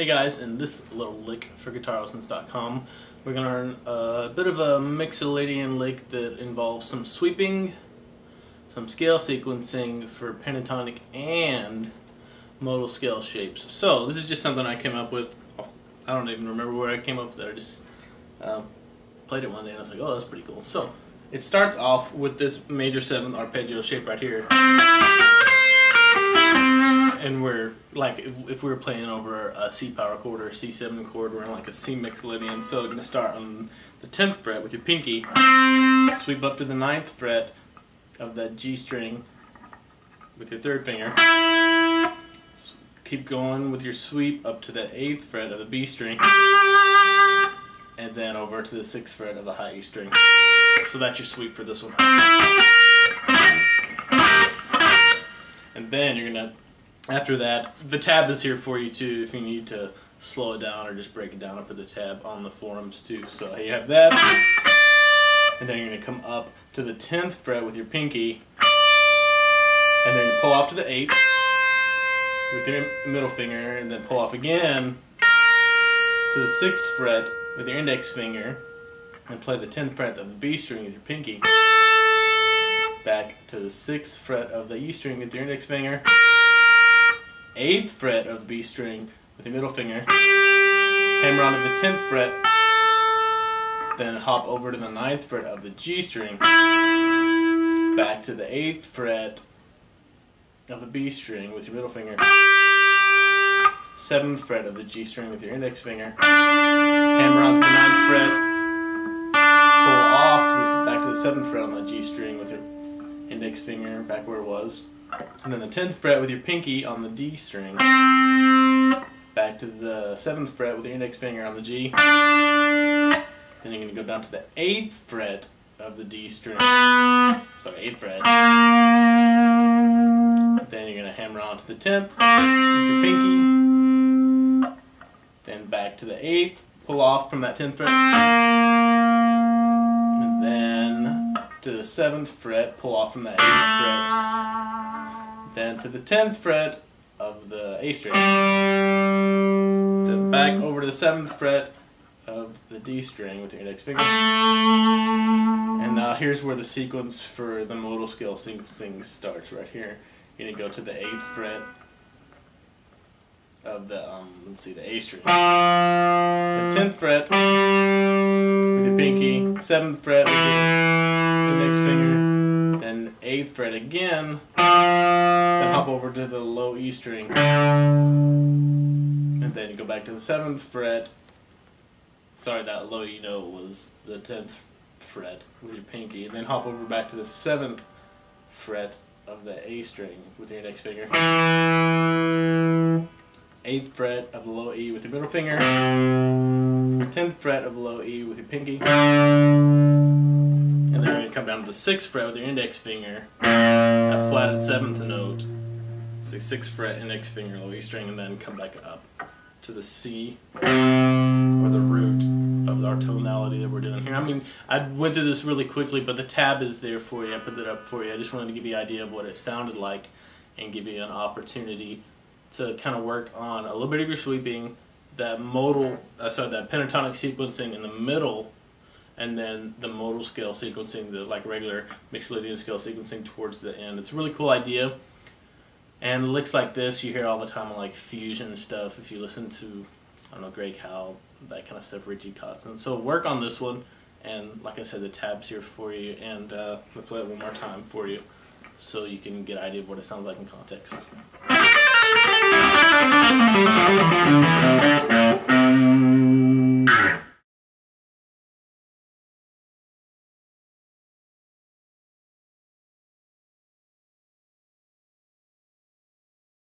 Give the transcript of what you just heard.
Hey guys, in this little lick for Guitareo.com, we're going to learn a bit of a Mixolydian lick that involves some sweeping, some scale sequencing for pentatonic and modal scale shapes. So this is just something I came up with. I don't even remember where I came up with it. I just played it one day and I was like, oh, that's pretty cool. So it starts off with this major 7th arpeggio shape right here. And we're like, if we were playing over a C power chord or a C7 chord, we're in like a C Mixolydian. So you're going to start on the 10th fret with your pinky, sweep up to the 9th fret of that G string with your 3rd finger, keep going with your sweep up to the 8th fret of the B string, and then over to the 6th fret of the high E string. So that's your sweep for this one. And then you're going to, after that, the tab is here for you too if you need to slow it down or just break it down. I put the tab on the forums too. So you have that. And then you're going to come up to the 10th fret with your pinky. And then you pull off to the 8th with your middle finger. And then pull off again to the 6th fret with your index finger. And play the 10th fret of the B string with your pinky. Back to the 6th fret of the E string with your index finger. 8th fret of the B string with your middle finger, hammer on to the 10th fret, then hop over to the 9th fret of the G string, back to the 8th fret of the B string with your middle finger, 7th fret of the G string with your index finger, hammer on to the 9th fret, pull off back to the 7th fret on the G string with your index finger back where it was. And then the 10th fret with your pinky on the D string, back to the 7th fret with your index finger on the G, then you're going to go down to the 8th fret of the D string, sorry, 8th fret, then you're going to hammer on to the 10th with your pinky, then back to the 8th, pull off from that 10th fret, and then to the 7th fret, pull off from that 8th fret, then to the 10th fret of the A string, then back over to the 7th fret of the D string with your index finger. And now here's where the sequence for the modal scale sequencing starts right here. You're going to go to the 8th fret of the, let's see, the A string, the 10th fret with your pinky, 7th fret with your index finger, then 8th fret again, then hop over to the low E string, and then you go back to the 7th fret. Sorry, that low E note was the 10th fret with your pinky, and then hop over back to the 7th fret of the A string with your index finger, 8th fret of the low E with your middle finger, 10th fret of the low E with your pinky, and then you're going to come down to the 6th fret with your index finger, that flatted 7th note, so 6th fret, index finger, low E string, and then come back up to the C, or the root of our tonality that we're doing here. I mean, I went through this really quickly, but the tab is there for you. I put it up for you. I just wanted to give you an idea of what it sounded like and give you an opportunity to kind of work on a little bit of your sweeping, that that pentatonic sequencing in the middle, and then the modal scale sequencing, the like regular Mixolydian scale sequencing towards the end. It's a really cool idea. And licks like this you hear all the time on like fusion stuff. If you listen to, I don't know, Greg Howell, that kind of stuff, Richie Kotzen. So work on this one, and like I said, the tab's here for you, and we'll play it one more time for you so you can get an idea of what it sounds like in context.